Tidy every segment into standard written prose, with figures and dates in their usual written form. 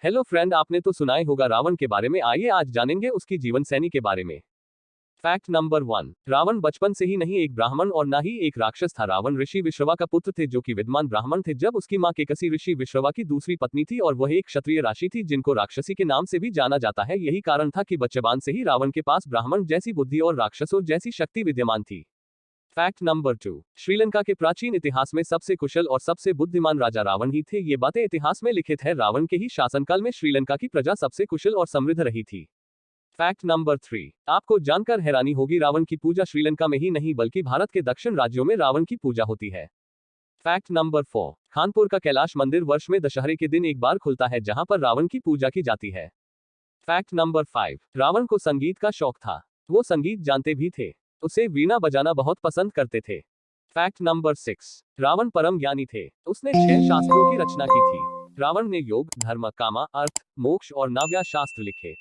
Hello friend, आपने तो सुना ही होगा रावण के बारे में। आइए आज जानेंगे उसकी जीवन शैली के बारे में। Fact number 1। रावण बचपन से ही नहीं एक ब्राह्मण और ना ही एक राक्षस था। रावण ऋषि विश्रवा का पुत्र थे जो कि विद्वान ब्राह्मण थे। जब उसकी मां केकसी ऋषि विश्रवा की दूसरी पत्नी थी और वह एक क्षत्रिय राशि थी जिनको राक्षसी के नाम से भी जाना जाता है। यही कारण था कि बच्चेबान से ही रावण के पास ब्राह्मण जैसी बुद्धि और राक्षसों जैसी शक्ति विद्यमान थी। Fact number 2। श्रीलंका के प्राचीन इतिहास में सबसे कुशल और सबसे बुद्धिमान राजा रावण ही थे। ये बातें इतिहास में लिखित है। रावण के ही शासनकाल में श्रीलंका की प्रजा सबसे कुशल और समृद्ध रही थी। Fact number 3। आपको जानकर हैरानी होगी, रावण की पूजा श्रीलंका में ही नहीं बल्कि भारत के दक्षिण राज्यों में रावण की पूजा होती है। Fact number 4। कानपुर का कैलाश मंदिर वर्ष में दशहरे के दिन एक बार खुलता है जहां पर रावण की पूजा की जाती है। Fact number 5। रावण को संगीत का शौक था। वो संगीत जानते भी थे। उसे वीणा बजाना बहुत पसंद करते थे। Fact number 6। रावण परम ज्ञानी थे। उसने 6 शास्त्रों की रचना की थी। रावण ने योग, धर्म, कामा, अर्थ, मोक्ष और नाव्या शास्त्र लिखे।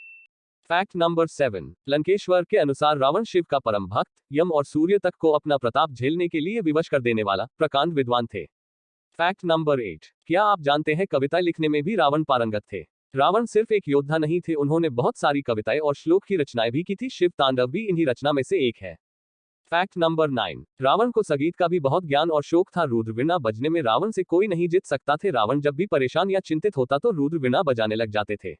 Fact number 7। लंकेश्वर के अनुसार रावण शिव का परम भक्त, यम और सूर्य तक को अपना प्रताप झेलने के लिए विवश कर देने वाला प्रकांड विद्वान थे। Fact number 8। क्या आप जानते हैं कविता लिखने में भी रावण पारंगत थे। रावण सिर्फ एक योद्धा नहीं थे, उन्होंने बहुत सारी कविताएं और श्लोक की रचनाएं भी की थी। शिव तांडव भी इन्हीं रचना में से एक है। Fact number 9। रावण को संगीत का भी बहुत ज्ञान और शौक था। रुद्र वीणा बजने में रावण से कोई नहीं जीत सकता थे। रावण जब भी परेशान या चिंतित होता तो रुद्र वीणा बजाने लग जाते थे।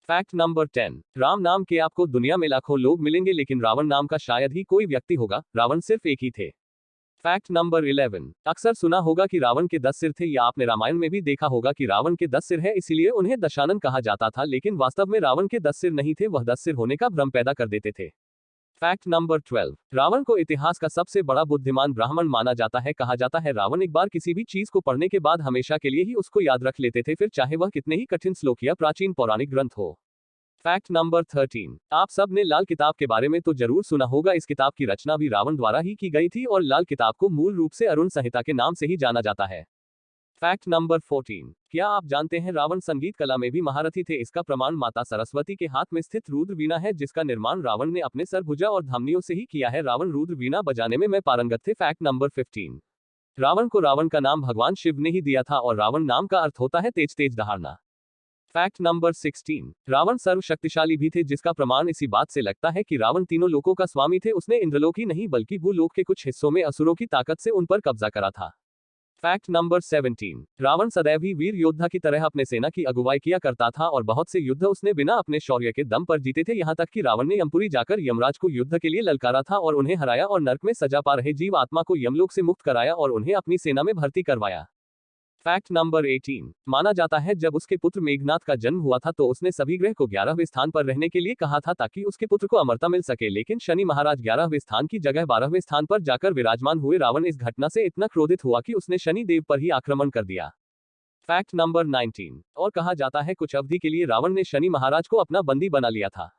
Fact number 10। राम नाम के आपको दुनिया में लाखों लोग मिलेंगे लेकिन रावण नाम का शायद ही कोई व्यक्ति होगा। रावण सिर्फ एक ही थे। Fact number 11। अक्सर सुना होगा कि रावण के 10 सिर थे, या आपने रामायण में भी देखा होगा कि रावण के 10 सिर है, इसीलिए उन्हें दशानन कहा जाता था। लेकिन वास्तव में रावण के 10 सिर नहीं थे, वह 10 सिर होने का भ्रम पैदा कर देते थे। Fact number 12। रावण को इतिहास का सबसे बड़ा बुद्धिमान ब्राह्मण माना जाता है। कहा जाता है रावण एक बार किसी भी चीज को पढ़ने के बाद हमेशा के लिए ही उसको याद रख लेते थे, फिर चाहे वह कितने ही कठिन श्लोक या प्राचीन पौराणिक ग्रंथ हो। Fact number 13। आप सब ने लाल किताब के बारे में तो जरूर सुना होगा। इस किताब की रचना भी रावण द्वारा ही की गई थी और लाल किताब को मूल रूप से अरुण संहिता के नाम से ही जाना जाता है। Fact number 14। क्या आप जानते हैं रावण संगीत कला में भी महारथी थे। इसका प्रमाण माता सरस्वती के हाथ में स्थित रुद्र वीणा है जिसका निर्माण रावण ने अपने सर, भुजा और धमनियों से ही किया है। रावण रुद्र वीणा बजाने में पारंगत थे। Fact number 15। रावण को रावण का नाम भगवान शिव ने ही दिया था और रावण नाम का अर्थ होता है तेज तेज दहाड़ना। Fact number 16। रावण सर्वशक्तिशाली भी थे जिसका प्रमाण इसी बात से लगता है कि रावण तीनों लोकों का स्वामी थे। उसने इंद्रलोक ही नहीं बल्कि भूलोक के कुछ हिस्सों में असुरों की ताकत से उन पर कब्जा करा था। Fact number 17। रावण सदैव ही वीर योद्धा की तरह अपने सेना की अगुवाई किया करता था और बहुत से युद्ध उसने बिना अपने शौर्य के दम पर जीते थे। यहाँ तक कि रावण ने यमपुरी जाकर यमराज को युद्ध के लिए ललकारा था और उन्हें हराया और नरक में सजा पा रहे जीव आत्मा को यमलोक से मुक्त कराया और उन्हें अपनी सेना में भर्ती करवाया। Fact number 18। माना जाता है जब उसके पुत्र मेघनाथ का जन्म हुआ था तो उसने सभी ग्रह को 11वें स्थान पर रहने के लिए कहा था ताकि उसके पुत्र को अमरता मिल सके, लेकिन शनि महाराज 11वें स्थान की जगह 12वें स्थान पर जाकर विराजमान हुए। रावण इस घटना से इतना क्रोधित हुआ कि उसने शनि देव पर ही आक्रमण कर दिया। Fact number 19। और कहा जाता है कुछ अवधि के लिए रावण ने शनि महाराज को अपना बंदी बना लिया था।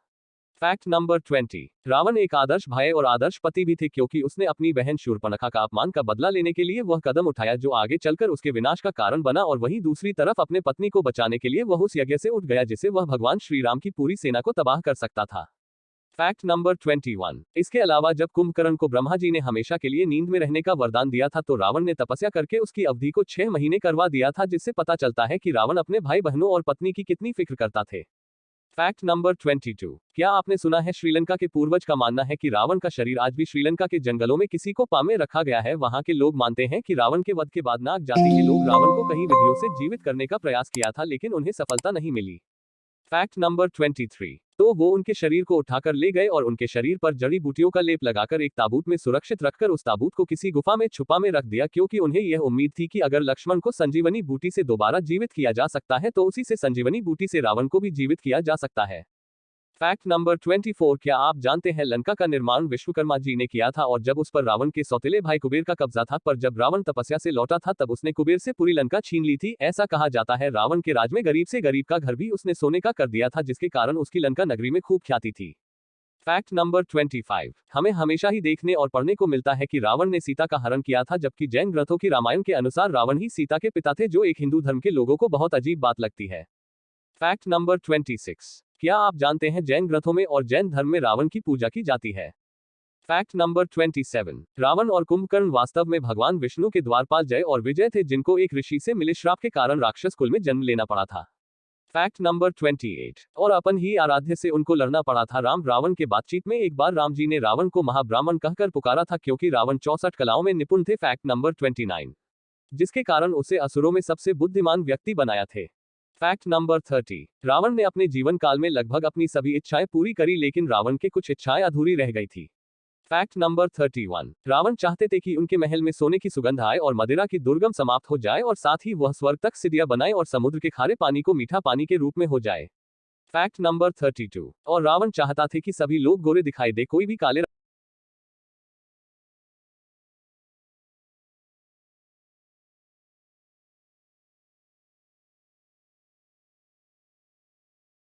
Fact number 20। रावण एक आदर्श भाई और आदर्श पति भी थे क्योंकि उसने अपनी बहन शूर्पणखा का अपमान का बदला लेने के लिए वह कदम उठाया जो आगे चलकर उसके विनाश का कारण बना, और वहीं दूसरी तरफ अपने पत्नी को बचाने के लिए वह उस यज्ञ से उठ गया जिसे वह भगवान श्री राम की पूरी सेना को तबाह कर सकता था। Fact number 21। इसके अलावा जब कुंभकर्ण को ब्रह्मा जी ने हमेशा के लिए नींद में रहने का वरदान दिया था तो रावण ने तपस्या करके उसकी अवधि को 6 महीने करवा दिया था, जिससे पता चलता है कि रावण अपने भाई बहनों और पत्नी की कितनी फिक्र करता थे। Fact number 22। क्या आपने सुना है श्रीलंका के पूर्वज का मानना है कि रावण का शरीर आज भी श्रीलंका के जंगलों में किसी को पा में रखा गया है। वहां के लोग मानते हैं कि रावण के वध के बाद नाग जाति के लोग रावण को कई विधियों से जीवित करने का प्रयास किया था लेकिन उन्हें सफलता नहीं मिली। Fact number 23। तो वो उनके शरीर को उठाकर ले गए और उनके शरीर पर जड़ी बूटियों का लेप लगाकर एक ताबूत में सुरक्षित रखकर उस ताबूत को किसी गुफा में छुपा में रख दिया क्योंकि उन्हें यह उम्मीद थी कि अगर लक्ष्मण को संजीवनी बूटी से दोबारा जीवित किया जा सकता है तो उसी से संजीवनी बूटी से रावण को भी जीवित किया जा सकता है। Fact number 24। क्या आप जानते हैं लंका का निर्माण विश्वकर्मा जी ने किया था और जब उस पर रावण के सौतेले भाई कुबेर का कब्जा था, पर जब रावण तपस्या से लौटा था तब उसने कुबेर से पूरी लंका छीन ली थी। ऐसा कहा जाता है रावण के राज में गरीब से गरीब का घर भी उसने सोने का कर दिया था जिसके कारण उसकी लंका नगरी में खूब ख्याति थी। Fact number 25। हमें हमेशा ही देखने और पढ़ने को मिलता है कि रावण ने सीता का हरण किया था, जबकि जैन ग्रंथों की रामायण के अनुसार रावण ही सीता के पिता थे, जो एक हिंदू धर्म के लोगों को बहुत अजीब बात लगती है। Fact number 26। क्या आप जानते हैं जैन ग्रंथों में और जैन धर्म में रावण की पूजा की जाती है। Fact number 27। रावण और कुंभकर्ण वास्तव में भगवान विष्णु के द्वारपाल जय और विजय थे जिनको एक ऋषि से मिले श्राप के कारण राक्षस कुल में जन्म लेना पड़ा था। फैक्ट नंबर 28 और अपन ही आराध्य से उनको लड़ना पड़ा था। राम रावण के बातचीत में एक बार राम जी ने रावण को महाब्राह्मण कहकर पुकारा था क्योंकि रावण 64 कलाओं में निपुण थे। फैक्ट नंबर 29 जिसके कारण उसे असुरों में सबसे बुद्धिमान व्यक्ति बनाया थे। फैक्ट नंबर 30 रावण ने अपने जीवन काल में लगभग अपनी सभी इच्छाएं पूरी करी लेकिन रावण के कुछ इच्छाएं अधूरी रह गई थी। फैक्ट नंबर 31 रावण चाहते थे कि उनके महल में सोने की सुगंध आए और मदिरा की दुर्गंध समाप्त हो जाए और साथ ही वह स्वर्ग तक सिदिया बनाए और समुद्र के खारे पानी को मीठा पानी के रूप में हो जाए। फैक्ट नंबर 32 और रावण चाहता थे कि सभी लोग गोरे दिखाई दे, कोई भी काले